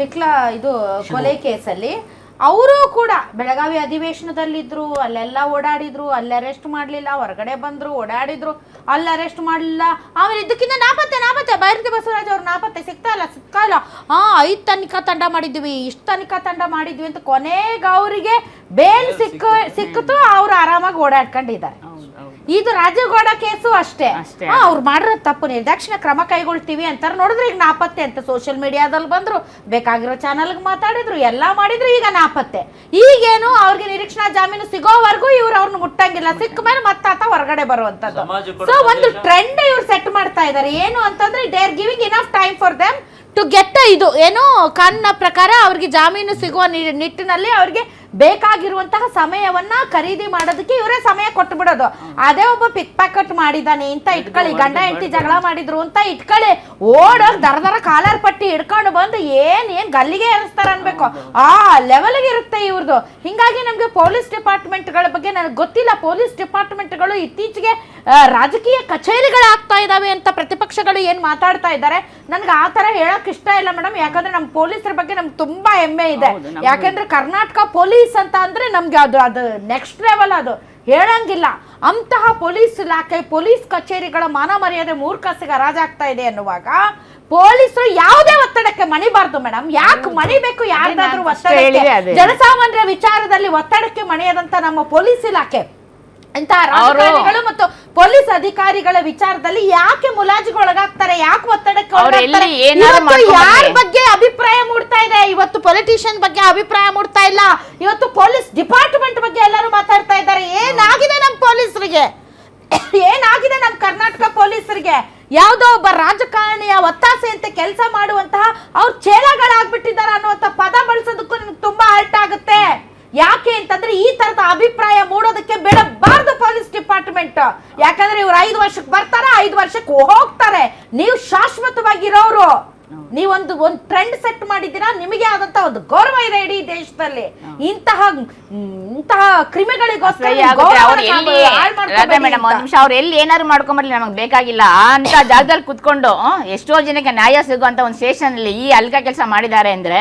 ಬಿಕ್ಲಾ ಇದು ಕೊಲೆ ಕೇಸಲ್ಲಿ ಅವರು ಕೂಡ ಬೆಳಗಾವಿ ಅಧಿವೇಶನದಲ್ಲಿದ್ರು, ಅಲ್ಲೆಲ್ಲ ಓಡಾಡಿದ್ರು, ಅಲ್ಲಿ ಅರೆಸ್ಟ್ ಮಾಡಲಿಲ್ಲ, ಹೊರಗಡೆ ಬಂದ್ರು, ಓಡಾಡಿದ್ರು, ಅಲ್ಲಿ ಅರೆಸ್ಟ್ ಮಾಡಲಿಲ್ಲ. ಆಮೇಲೆ ಇದಕ್ಕಿಂತ ನಾಪತ್ತೆ ಬೈರತಿ ಬಸವರಾಜ್ ಅವ್ರು ನಾಪತ್ತೆ ಸಿಗ್ತಾ ಇಲ್ಲ 5 ತನಿಖಾ ತಂಡ ಮಾಡಿದ್ವಿ, ಇಷ್ಟು ತನಿಖಾ ತಂಡ ಮಾಡಿದ್ವಿ ಅಂತ ಕೊನೆಗೆ ಅವರಿಗೆ ಬೇಲ್ ಸಿಕ್ಕಿತು, ಅವ್ರು ಆರಾಮಾಗಿ ಓಡಾಡ್ಕೊಂಡಿದ್ದಾರೆ. ಇದು ರಾಜಗೌಡ ಕೇಸು ಅಷ್ಟೇ. ಅವ್ರು ಮಾಡಿರೋ ತಪ್ಪು ನಿರ್ದಾಕ್ಷಿಣ್ಯ ಕ್ರಮ ಕೈಗೊಳ್ತೀವಿ ಅಂತಾರೆ. ನೋಡಿದ್ರೆ ಈಗ ನಾಪತ್ತೆ ಅಂತ ಸೋಷಿಯಲ್ ಮೀಡಿಯಾದಲ್ಲಿ ಬಂದ್ರು, ಬೇಕಾಗಿರೋ ಚಾನಲ್ಗೆ ಮಾತಾಡಿದ್ರು, ಎಲ್ಲ ಮಾಡಿದ್ರು, ಈಗ ನಾಪತ್ತೆ. ಈಗೇನು ಅವ್ರಿಗೆ ನಿರೀಕ್ಷಣಾ ಜಾಮೀನು ಸಿಗೋವರೆಗೂ ಇವ್ರು ಅವ್ರನ್ನ ಮುಟ್ಟಂಗಿಲ್ಲ, ಸಿಕ್ಕ ಮೇಲೆ ಮತ್ತಾತ ಹೊರಗಡೆ ಬರುವಂತದ್ದು. ಸೊ ಒಂದು ಟ್ರೆಂಡ್ ಇವ್ರು ಸೆಟ್ ಮಾಡ್ತಾ ಇದ್ದಾರೆ. ಏನು ಅಂತಂದ್ರೆ they are giving enough time for them to get ಇದು ಏನು ಕಾನೂನಿನ ಪ್ರಕಾರ ಅವ್ರಿಗೆ ಜಾಮೀನು ಸಿಗುವ ನಿಟ್ಟಿನಲ್ಲಿ ಅವ್ರಿಗೆ ಬೇಕಾಗಿರುವಂತಹ ಸಮಯವನ್ನ ಖರೀದಿ ಮಾಡೋದಕ್ಕೆ ಇವರೇ ಸಮಯ ಕೊಟ್ಟು ಬಿಡೋದು. ಅದೇ ಒಬ್ಬ ಪಿಕ್ ಪ್ಯಾಕೆಟ್ ಮಾಡಿದಾನೆ ಅಂತ ಇಟ್ಕೊಳ್ಳಿ, ಗಂಡ ಹೆಂಡತಿ ಜಗಳ ಮಾಡಿದ್ರು ಅಂತ ಇಟ್ಕೊಳ್ಳಿ, ಓಡೋಗ್ ದರ ಕಾಲರ್ ಪಟ್ಟಿ ಹಿಡ್ಕೊಂಡು ಬಂದು ಏನ್ ಗಲ್ಲಿಗೆ ಏರಿಸ್ತಾರ ಅನ್ಬೇಕು, ಆ ಲೆವೆಲ್ಗೆ ಇರುತ್ತೆ ಇವ್ರದ್ದು. ಹಿಂಗಾಗಿ ನಮ್ಗೆ ಪೊಲೀಸ್ ಡಿಪಾರ್ಟ್ಮೆಂಟ್ಗಳ ಬಗ್ಗೆ ನನಗೆ ಗೊತ್ತಿಲ್ಲ. ಪೊಲೀಸ್ ಡಿಪಾರ್ಟ್ಮೆಂಟ್ಗಳು ಇತ್ತೀಚೆಗೆ ರಾಜಕೀಯ ಕಚೇರಿಗಳಾಗ್ತಾ ಇದಾವೆ ಅಂತ ಪ್ರತಿಪಕ್ಷಗಳು ಏನ್ ಮಾತಾಡ್ತಾ ಇದ್ದಾರೆ. ನನ್ಗೆ ಆ ತರ ಹೇಳಕ್ ಇಷ್ಟ ಇಲ್ಲ ಮೇಡಮ್, ಯಾಕಂದ್ರೆ ನಮ್ ಪೊಲೀಸರ ಬಗ್ಗೆ ನಮ್ಗೆ ತುಂಬಾ ಹೆಮ್ಮೆ ಇದೆ. ಯಾಕಂದ್ರೆ ಕರ್ನಾಟಕ ಪೊಲೀಸ್ ಅಂತ ಅಂದ್ರೆ ನಮ್ಗೆ ಅದು ನೆಕ್ಸ್ಟ್ ಲೆವೆಲ್, ಅದು ಹೇಳಂಗಿಲ್ಲ. ಅಂತಹ ಪೊಲೀಸ್ ಇಲಾಖೆ, ಪೊಲೀಸ್ ಕಚೇರಿಗಳ ಮಾನ ಮರ್ಯಾದೆ ಮೂರ್ಖಸಿಗ ರಾಜಾಗ್ತಾ ಇದೆ ಅನ್ನುವಾಗ ಪೊಲೀಸರು ಯಾವುದೇ ಒತ್ತಡಕ್ಕೆ ಮಣಿಬಾರ್ದು ಮೇಡಮ್. ಯಾಕೆ ಮಣಿಬೇಕು ಯಾರ್ದಾದ್ರೂ ಒತ್ತಡಕ್ಕೆ? ಜನಸಾಮಾನ್ಯರ ವಿಚಾರದಲ್ಲಿ ಒತ್ತಡಕ್ಕೆ ಮಣಿಯದಂತ ನಮ್ಮ ಪೊಲೀಸ್ ಇಲಾಖೆ ಇಂತಹ ರಾಜಕಾರಣಿಗಳು ಮತ್ತು ಪೊಲೀಸ್ ಅಧಿಕಾರಿಗಳ ವಿಚಾರದಲ್ಲಿ ಯಾಕೆ ಮುಲಾಜಿಗೊಳಗಾಗ್ತಾರೆ, ಯಾಕೆ ಒತ್ತಡಕ್ಕೆ ಒಳಗಾಗ್ತಾರೆ? ಯಾರ ಬಗ್ಗೆ ಅಭಿಪ್ರಾಯ ಮೂಡ್ತಾ ಇದೆ ಇವತ್ತು? ಪೊಲಿಟಿಷಿಯನ್ ಬಗ್ಗೆ ಅಭಿಪ್ರಾಯ ಮೂಡ್ತಾ ಇಲ್ಲ, ಇವತ್ತು ಪೊಲೀಸ್ ಡಿಪಾರ್ಟ್ಮೆಂಟ್ ಬಗ್ಗೆ ಎಲ್ಲರೂ ಮಾತಾಡ್ತಾ ಇದ್ದಾರೆ. ಏನಾಗಿದೆ ನಮ್ಮ ಪೊಲೀಸರಿಗೆ, ಏನಾಗಿದೆ ನಮ್ಮ ಕರ್ನಾಟಕ ಪೊಲೀಸರಿಗೆ? ಯಾವುದೋ ಒಬ್ಬ ರಾಜಕಾರಣಿಯ ಒತ್ತಾಸೆ ಅಂತ ಕೆಲಸ ಮಾಡುವಂತಹ ಅವ್ರ ಚೇಳಗಳಾಗ್ಬಿಟ್ಟಿದ್ದಾರೆ ಅನ್ನುವಂಥ ಪದ ಬಳಸೋದಕ್ಕೂ ನಿಮ್ಗೆ ತುಂಬಾ ಹರ್ಟ್ ಆಗುತ್ತೆ. ಯಾಕೆ ಅಂತಂದ್ರೆ ಈ ತರದ ಅಭಿಪ್ರಾಯ ಮೂಡೋದಕ್ಕೆ ಬಿಡಬಾರ್ದು ಪೊಲೀಸ್ ಡಿಪಾರ್ಟ್ಮೆಂಟ್. ಯಾಕಂದ್ರೆ ಇವ್ರು 5 ವರ್ಷಕ್ಕೆ ಬರ್ತಾರೆ, 5 ವರ್ಷಕ್ಕೆ ಹೋಗ್ತಾರೆ. ನೀವು ಶಾಶ್ವತವಾಗಿರೋರು, ನೀವೊಂದು ಟ್ರೆಂಡ್ ಸೆಟ್ ಮಾಡಿದ್ದೀರಾ, ನಿಮಗೆ ಆದಂತ ಒಂದು ಗೌರವ ಇದೆ ಇಡೀ ದೇಶದಲ್ಲಿ. ಇಂತಹ ಕ್ರಿಮಿಗಳಿಗೋಸ್ಕರ ಅವ್ರು ಎಲ್ಲಿ ಏನಾದ್ರು ಮಾಡ್ಕೊಂಬರ್ಲಿ, ನಮಗೆ ಬೇಕಾಗಿಲ್ಲ ಅಂತ ಜಾಗದಲ್ಲಿ ಕುತ್ಕೊಂಡು ಎಷ್ಟೋ ಜನಕ್ಕೆ ನ್ಯಾಯ ಸಿಗುವಂತ ಒಂದು ಸ್ಟೇಷನ್ ಅಲ್ಲಿ ಈ ಅಲ್ಕ ಕೆಲಸ ಮಾಡಿದ್ದಾರೆ ಅಂದ್ರೆ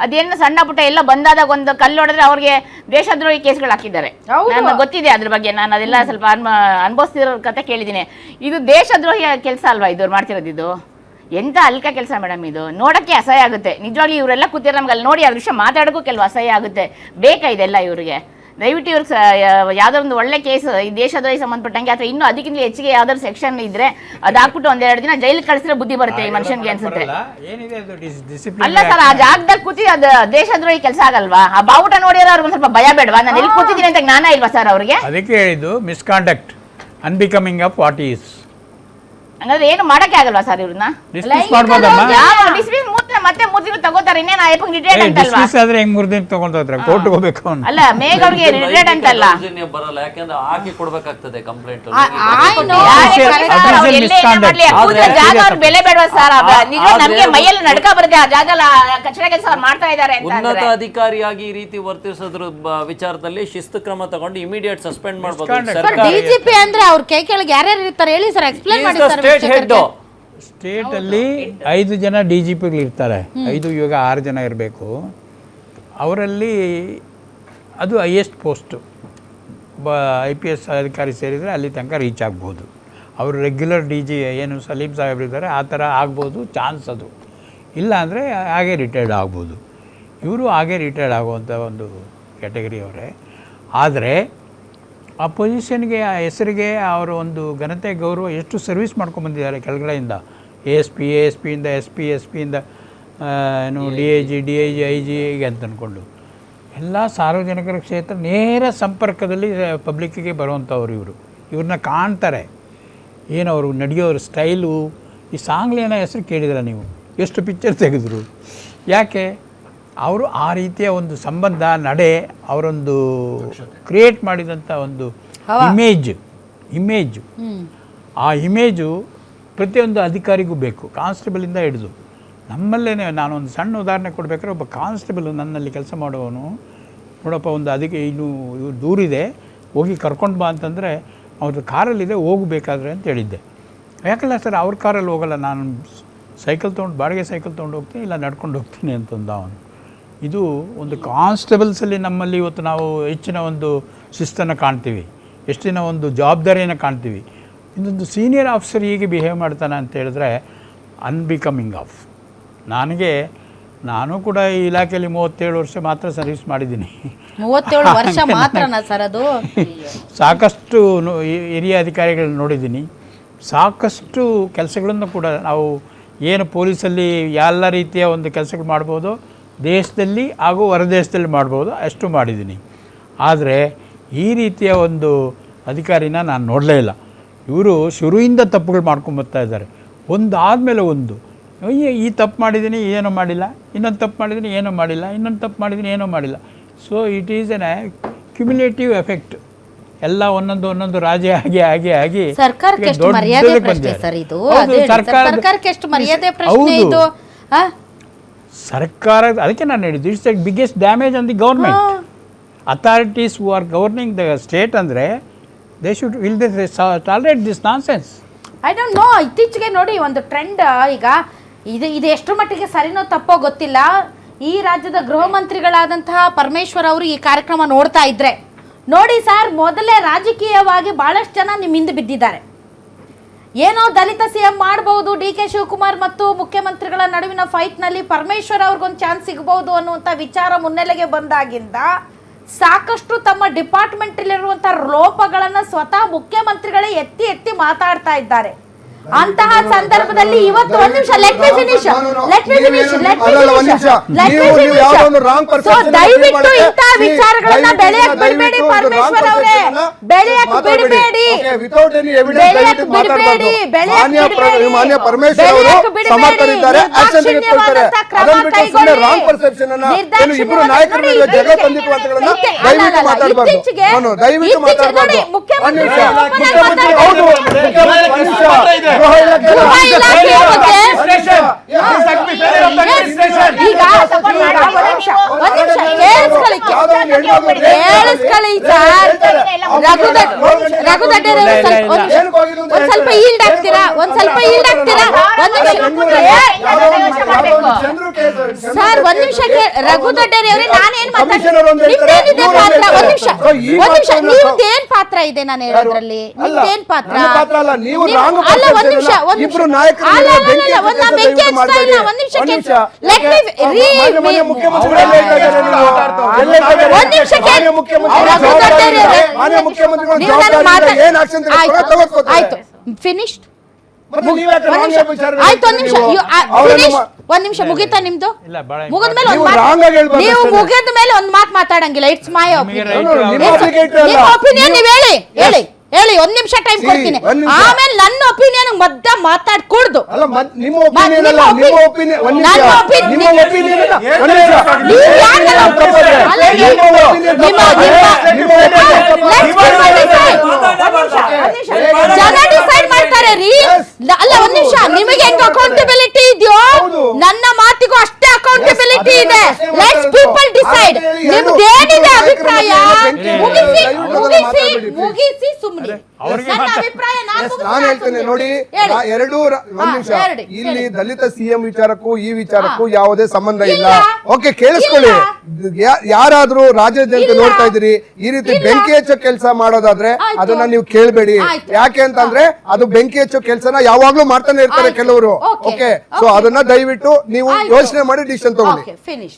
ಅದೇನು ಸಣ್ಣ ಪುಟ್ಟ ಎಲ್ಲ ಬಂದಾದಾಗ ಒಂದು ಕಲ್ಲು ಹೊಡೆದ್ರೆ ಅವ್ರಿಗೆ ದೇಶದ್ರೋಹಿ ಕೇಸ್ಗಳು ಹಾಕಿದ್ದಾರೆ. ನನಗೆ ಗೊತ್ತಿದೆ ಅದ್ರ ಬಗ್ಗೆ, ನಾನು ಅದೆಲ್ಲ ಸ್ವಲ್ಪ ಅನುಭವಿಸ್ತಿರೋ ಕತೆ ಕೇಳಿದ್ದೀನಿ. ಇದು ದೇಶದ್ರೋಹಿ ಕೆಲಸ ಅಲ್ವಾ ಇವ್ರು ಮಾಡ್ತಿರೋದು? ಇದು ಎಂತ ಅಲ್ಕ ಕೆಲಸ ಮೇಡಮ್, ಇದು ನೋಡಕ್ಕೆ ಅಸಹ್ಯ ಆಗುತ್ತೆ ನಿಜವಾಗ್ಲೂ. ಇವರೆಲ್ಲ ಕೂತಿರೋ ನಮ್ಗೆ ಅಲ್ಲಿ ನೋಡಿ ಆ ದೃಶ್ಯ ಮಾತಾಡೋಕ್ಕೂ ಕೆಲವು ಅಸಹ್ಯ ಆಗುತ್ತೆ. ಬೇಕಾ ಇದೆಲ್ಲ ಇವ್ರಿಗೆ? ದಯವಿಟ್ಟು ಇವ್ರಿಗೆ ಯಾವ್ದೋ ಒಂದು ಒಳ್ಳೆ ಕೇಸ್ ಈ ದೇಶದ್ರೋಹಿ ಸಂಬಂಧಪಟ್ಟಂಗೆ ಅಥವಾ ಇನ್ನೂ ಅದಕ್ಕಿಂತ ಹೆಚ್ಚಿಗೆ ಯಾವ್ದಾದ್ರು ಸೆಕ್ಷನ್ ಇದ್ರೆ ಅದಾಕ್ಬಿಟ್ಟು 1-2 ದಿನ ಜೈಲಿಗೆ ಕಳಿಸಿದ್ರೆ ಬುದ್ಧಿ ಬರುತ್ತೆ ಈ ಮನುಷ್ಯನ್ಗೆ ಅನ್ಸುತ್ತೆ. ಅಲ್ಲ ಸರ್, ಆ ಜಾಗದಲ್ಲಿ ಕೂತಿ ಅದು ದೇಶದ್ರೋಹಿ ಕೆಲಸ ಆಗಲ್ವಾ? ಆ ಬಾವುಟ ನೋಡಿದ್ರೆ ಅವ್ರಿಗೆ ಸ್ವಲ್ಪ ಭಯ ಬೇಡವಾ? ನಾನು ಎಲ್ಲಿ ಕೂತಿದ್ದೀನಿ ಅಂತ ಜ್ಞಾನ ಇಲ್ವಾ ಸರ್ ಅವ್ರಿಗೆ? ಅದಕ್ಕೆ ಹೇಳಿದ್ದು misconduct, unbecoming of what is. ಹಂಗಾದ್ರೆ ಏನು ಮಾಡಕ್ಕೆ ಆಗಲ್ವಾ ಸರ್ ಇವ್ರನ್ನ? ಮತ್ತೆ 3 ದಿನ ತಗೋತಾರೆ. ಇನ್ನೇನು ರಿಟೈರ್ಡ್ ಅಂತಲ್ವಾ? ಆದ್ರೆ ಹೆಂಗ್ 3 ದಿನ ತಗೊಂಡ್ರೆ ಕೋರ್ಟ್ ಹೋಗ್ಬೇಕು ಅಲ್ಲ, ಮೇಘ ಅವ್ರಿಗೆ ರಿಟೈರ್ಡ್ ಅಂತಲ್ಲ, ಬರಲ್ಲ. ಯಾಕಂದ್ರೆ ಹಾಕಿ ಕೊಡ್ಬೇಕಾಗ್ತದೆ ಕಂಪ್ಲೇಂಟ್. ಬೆಲೆ ಬೇಡವಾ ಸರ್? ನಮ್ಗೆ ಮೈಯಲ್ಲಿ ನಡ್ಕ ಬರುತ್ತೆ ಆ ಜಾಗ ಕಚಡ ಕೆಲಸ ಮಾಡ್ತಾ ಇದ್ದಾರೆ. ಉನ್ನತ ಅಧಿಕಾರಿಯಾಗಿ ಈ ರೀತಿ ವರ್ತಿಸೋದ್ರ ವಿಚಾರದಲ್ಲಿ ಶಿಸ್ತು ಕ್ರಮ ತಗೊಂಡು ಇಮಿಡಿಯೇಟ್ ಸಸ್ಪೆಂಡ್ ಮಾಡಬಹುದು. ಡಿಜಿಪಿ ಅಂದ್ರೆ ಅವ್ರ ಕೈ ಕೆಳಗೆ ಯಾರ್ಯಾರು ಇರ್ತಾರೆ ಹೇಳಿ ಸರ್, ಎಕ್ಸ್ಪ್ಲೇನ್ ಮಾಡಿ ಸರ್. ಸ್ಟೇಟ್ ಅಲ್ಲಿ 5 ಜನ DGPಗಳು ಇರ್ತಾರೆ, 5 ಇವಾಗ 6 ಜನ ಇರಬೇಕು. ಅವರಲ್ಲಿ ಅದು ಹೈಯೆಸ್ಟ್ ಪೋಸ್ಟು. IPS ಅಧಿಕಾರಿ ಸೇರಿದರೆ ಅಲ್ಲಿ ತನಕ ರೀಚ್ ಆಗ್ಬೋದು. ಅವರು ರೆಗ್ಯುಲರ್ DG ಏನು ಸಲೀಂ ಸಾಹೇಬ್ರಿದ್ದಾರೆ ಆ ಥರ ಆಗ್ಬೋದು, ಚಾನ್ಸ್ ಅದು. ಇಲ್ಲ ಅಂದರೆ ಹಾಗೆ ರಿಟೈರ್ಡ್ ಆಗ್ಬೋದು. ಇವರು ಹಾಗೆ ರಿಟೈರ್ಡ್ ಆಗುವಂಥ ಒಂದು ಕ್ಯಾಟಗರಿ ಅವರೇ. ಆದರೆ ಆ ಪೊಸಿಷನ್ಗೆ, ಆ ಹೆಸರಿಗೆ ಅವರ ಒಂದು ಘನತೆ ಗೌರವ ಎಷ್ಟು ಸರ್ವಿಸ್ ಮಾಡ್ಕೊಂಡ್ಬಂದಿದ್ದಾರೆ ಕೆಳಗಡೆಯಿಂದ. ASP ಇಂದ SP ಇಂದ ಏನು DIG IG ಅಂತ ಅಂದ್ಕೊಂಡು ಎಲ್ಲ ಸಾರ್ವಜನಿಕರ ಕ್ಷೇತ್ರ ನೇರ ಸಂಪರ್ಕದಲ್ಲಿ ಪಬ್ಲಿಕ್ಕಿಗೆ ಬರುವಂಥವ್ರು ಇವರು. ಇವ್ರನ್ನ ಕಾಣ್ತಾರೆ, ಏನು ಅವರು ನಡೆಯೋರು ಸ್ಟೈಲು. ಈ ಸಾಂಗ್ಲಿನ ಹೆಸರು ಕೇಳಿದ್ರೆ ನೀವು, ಎಷ್ಟು ಪಿಕ್ಚರ್ ತೆಗೆದ್ರು. ಯಾಕೆ? ಅವರು ಆ ರೀತಿಯ ಒಂದು ಸಂಬಂಧ, ನಡೆ, ಅವರೊಂದು ಕ್ರಿಯೇಟ್ ಮಾಡಿದಂಥ ಒಂದು ಇಮೇಜು, ಆ ಇಮೇಜು ಪ್ರತಿಯೊಂದು ಅಧಿಕಾರಿಗೂ ಬೇಕು, ಕಾನ್ಸ್ಟೇಬಲಿಂದ ಹಿಡಿದು. ನಮ್ಮಲ್ಲೇ ನಾನೊಂದು ಸಣ್ಣ ಉದಾಹರಣೆ ಕೊಡಬೇಕಾದ್ರೆ, ಒಬ್ಬ ಕಾನ್ಸ್ಟೇಬಲ್ ನನ್ನಲ್ಲಿ ಕೆಲಸ ಮಾಡುವವನು, ನೋಡಪ್ಪ ಒಂದು ಅದಕ್ಕೆ ಇನ್ನು ಇವ್ರು ದೂರಿದೆ, ಹೋಗಿ ಕರ್ಕೊಂಡು ಬಾ ಅಂತಂದರೆ ಅವ್ರದ್ದು ಕಾರಲ್ಲಿದೆ, ಹೋಗಬೇಕಾದ್ರೆ ಅಂತ ಹೇಳಿದ್ದೆ. ಯಾಕಲ್ಲ ಸರ್ ಅವ್ರ ಕಾರಲ್ಲಿ ಹೋಗಲ್ಲ, ನಾನು ಸೈಕಲ್ ತೊಗೊಂಡು ಬಾಡಿಗೆ ಸೈಕಲ್ ತೊಗೊಂಡು ಹೋಗ್ತೀನಿ, ಇಲ್ಲ ನಡ್ಕೊಂಡು ಹೋಗ್ತೀನಿ ಅಂತಂದ ಅವನು. ಇದು ಒಂದು ಕಾನ್ಸ್ಟೇಬಲ್ಸಲ್ಲಿ ನಮ್ಮಲ್ಲಿ ಇವತ್ತು ನಾವು ಹೆಚ್ಚಿನ ಒಂದು ಶಿಸ್ತನ್ನು ಕಾಣ್ತೀವಿ, ಹೆಚ್ಚಿನ ಒಂದು ಜವಾಬ್ದಾರಿಯನ್ನು ಕಾಣ್ತೀವಿ. ಇನ್ನೊಂದು ಸೀನಿಯರ್ ಆಫೀಸರ್ ಹೀಗೆ ಬಿಹೇವ್ ಮಾಡ್ತಾನೆ ಅಂತ ಹೇಳಿದ್ರೆ ಅನ್ಬಿಕಮಿಂಗ್ ಆಫ್. ನಾನು ಕೂಡ ಈ ಇಲಾಖೆಯಲ್ಲಿ 37 ವರ್ಷ ಮಾತ್ರ ಸರ್ವಿಸ್ ಮಾಡಿದ್ದೀನಿ. 37 ವರ್ಷ ಮಾತ್ರನಾ ಸರ್ ಅದು? ಸಾಕಷ್ಟು ಹಿರಿಯ ಅಧಿಕಾರಿಗಳನ್ನ ನೋಡಿದ್ದೀನಿ, ಸಾಕಷ್ಟು ಕೆಲಸಗಳನ್ನು ಕೂಡ ನಾವು ಏನು ಪೊಲೀಸಲ್ಲಿ ಎಲ್ಲ ರೀತಿಯ ಒಂದು ಕೆಲಸಗಳು ಮಾಡ್ಬೋದು, ದೇಶದಲ್ಲಿ ಹಾಗೂ ಹೊರದೇಶದಲ್ಲಿ ಮಾಡ್ಬೋದು, ಅಷ್ಟು ಮಾಡಿದ್ದೀನಿ. ಆದರೆ ಈ ರೀತಿಯ ಒಂದು ಅಧಿಕಾರಿನ ನಾನು ನೋಡಲೇ ಇಲ್ಲ. ಇವರು ಶುರುವಿಂದ ತಪ್ಪುಗಳು ಮಾಡ್ಕೊಂಬರ್ತಾ ಇದ್ದಾರೆ, ಒಂದಾದಮೇಲೆ ಒಂದು. ಈ ತಪ್ಪು ಮಾಡಿದ್ದೀನಿ ಏನೂ ಮಾಡಿಲ್ಲ, ಇನ್ನೊಂದು ತಪ್ಪು ಮಾಡಿದ್ದೀನಿ ಏನೂ ಮಾಡಿಲ್ಲ, ಇನ್ನೊಂದು ತಪ್ಪು ಮಾಡಿದ್ದೀನಿ ಏನೂ ಮಾಡಿಲ್ಲ. So it is N cumulative effect. ಎಲ್ಲ ಒಂದೊಂದು ರಾಜ್ಯ ಆಗಿ ಸರ್ಕಾರಕ್ಕೆ ಎಷ್ಟು ಮರ್ಯಾದೆ ಪ್ರಶ್ನೆ ಸರ್ ಇದು? ಸರ್ಕಾರಕ್ಕೆ ಎಷ್ಟು ಮರ್ಯಾದೆ ಪ್ರಶ್ನೆ ಇದು? ಸರ್ಕಾರ, ಅದಕ್ಕೆ ನಾನು ಹೇಳಿದ್ದು it's the biggest damage on the government. Authorities who are governing the state ಅಂದರೆ they should will they tolerate this nonsense. I don't know. ಇತ್ತೀಚೆಗೆ ನೋಡಿ ಒಂದು ಟ್ರೆಂಡ್, ಈಗ ಇದು ಎಷ್ಟರ ಮಟ್ಟಿಗೆ ಸರಿನೋ ತಪ್ಪೋ ಗೊತ್ತಿಲ್ಲ. ಈ ರಾಜ್ಯದ ಗೃಹ ಮಂತ್ರಿಗಳಾದಂತಹ ಪರಮೇಶ್ವರ್ ಅವರು ಈ ಕಾರ್ಯಕ್ರಮ ನೋಡ್ತಾ ಇದ್ರೆ ನೋಡಿ ಸರ್, ಮೊದಲೇ ರಾಜಕೀಯವಾಗಿ ಬಹಳಷ್ಟು ಜನ ನಿಮ್ಮ ಹಿಂದೆ ಬಿದ್ದಿದ್ದಾರೆ. ಏನೋ ದಲಿತ ಸಿಎಂ ಮಾಡಬಹುದು, DK ಶಿವಕುಮಾರ್ ಮತ್ತು ಮುಖ್ಯಮಂತ್ರಿಗಳ ನಡುವಿನ ಫೈಟ್ನಲ್ಲಿ ಪರಮೇಶ್ವರ್ ಅವ್ರಿಗೊಂದು ಚಾನ್ಸ್ ಸಿಗಬಹುದು ಅನ್ನುವಂಥ ವಿಚಾರ ಮುನ್ನೆಲೆಗೆ ಬಂದಾಗಿಂದ ಸಾಕಷ್ಟು ತಮ್ಮ ಡಿಪಾರ್ಟ್ಮೆಂಟಲ್ಲಿರುವಂಥ ಲೋಪಗಳನ್ನು ಸ್ವತಃ ಮುಖ್ಯಮಂತ್ರಿಗಳೇ ಎತ್ತಿ ಮಾತಾಡ್ತಾ ಇದ್ದಾರೆ. ಅಂತಹ ಸಂದರ್ಭದಲ್ಲಿ ಇವತ್ತು ಒಂದು ನಿಮಿಷ ಲೆಟ್ ಮಿ ಫಿನಿಶ್. ದಯವಿಟ್ಟು ಇಂತಹ ವಿಚಾರಗಳನ್ನ ಬೆಳೆಯಕ್ಕೆ ಬಿಡಬೇಡಿ ಪರಮೇಶ್ವರ್ ಅವರೇ, ಬೆಳೆಯಕ್ಕೆ ಬಿಡಬೇಡಿ. ಸ್ವಲ್ಪ ಈಲ್ಡ್ ಆಗ್ತೀರಾ? ಸರ್ ಒಂದ್ ನಿಮಿಷ ರಘುದಡ್ಡೇರಿ ಅವರೇ, ನಾನೇನ್ ನಿಮ್ದೇನ್ ಪಾತ್ರ ಇದೆ ನಾನು ಹೇಳೋದ್ರಲ್ಲಿ? ನಿಮ್ದೇನ್ ಪಾತ್ರ? ಆಯ್ತು, ಫಿನಿಶ್ಡ್. ಒಂದ್ ನಿಮಿಷ ಮುಗಿತಾ ನಿಮ್ದು? ಮುಗಿದ್ಮೇಲೆ ನೀವು ಮುಗಿದ ಮೇಲೆ ಒಂದ್ ಮಾತು ಮಾತಾಡಂಗಿಲ್ಲ. It's my opinion. ನೀವ್ ಹೇಳಿ, ಒಂದ್ ನಿಮಿಷ ಟೈಮ್ ಕೊಡ್ತೀನಿ. ಆಮೇಲೆ ನನ್ನ ಒಪಿನಿಯನ್ ಮಧ್ಯ ಮಾತಾಡ್ಕೂಡ್ದು. ಜನ ಡಿಸೈಡ್ ಮಾಡ್ತಾರೆ ರೀ. ಅಲ್ಲ ಒಂದ್ ನಿಮಿಷ, ನಿಮಗೆ ಹೆಂಗ್ ಅಕೌಂಟಬಿಲಿಟಿ ಇದೆಯೋ ನನ್ನ ಮಾತಿಗೂ ಅಷ್ಟೇ ಅಕೌಂಟಬಿಲಿಟಿ ಇದೆ. Let's people decide. ನಿಮ್ದೇನಿದೆ ಅಭಿಪ್ರಾಯ? ಮುಗಿಸಿ ಸುಮ್ಮನೆ. ನಾನು ಹೇಳ್ತೇನೆ ನೋಡಿ, ಎರಡೂ ಒಂದ್ ನಿಮಿಷ. ಇಲ್ಲಿ ದಲಿತ ಸಿಎಂ ವಿಚಾರಕ್ಕೂ ಈ ವಿಚಾರಕ್ಕೂ ಯಾವುದೇ ಸಂಬಂಧ ಇಲ್ಲ. ಓಕೆ, ಕೇಳಿಸ್ಕೊಳ್ಳಿ. ಯಾರಾದ್ರೂ ರಾಜ್ಯ ಜನತೆ ನೋಡ್ತಾ ಇದ್ದೀರಿ, ಈ ರೀತಿ ಬೆಂಕಿ ಹಚ್ಚೋ ಕೆಲಸ ಮಾಡೋದಾದ್ರೆ ಅದನ್ನ ನೀವು ಕೇಳಬೇಡಿ. ಯಾಕೆ ಅಂತಂದ್ರೆ ಅದು ಬೆಂಕಿ ಹಚ್ಚೋ ಕೆಲಸನ ಯಾವಾಗ್ಲೂ ಮಾಡ್ತಾನೆ ಇರ್ತಾರೆ ಕೆಲವರು. ಓಕೆ, ಸೊ ಅದನ್ನ ದಯವಿಟ್ಟು ನೀವು ಯೋಚನೆ ಮಾಡಿ ಡಿಸಿಷನ್ ತಗೊಳ್ಳಿ.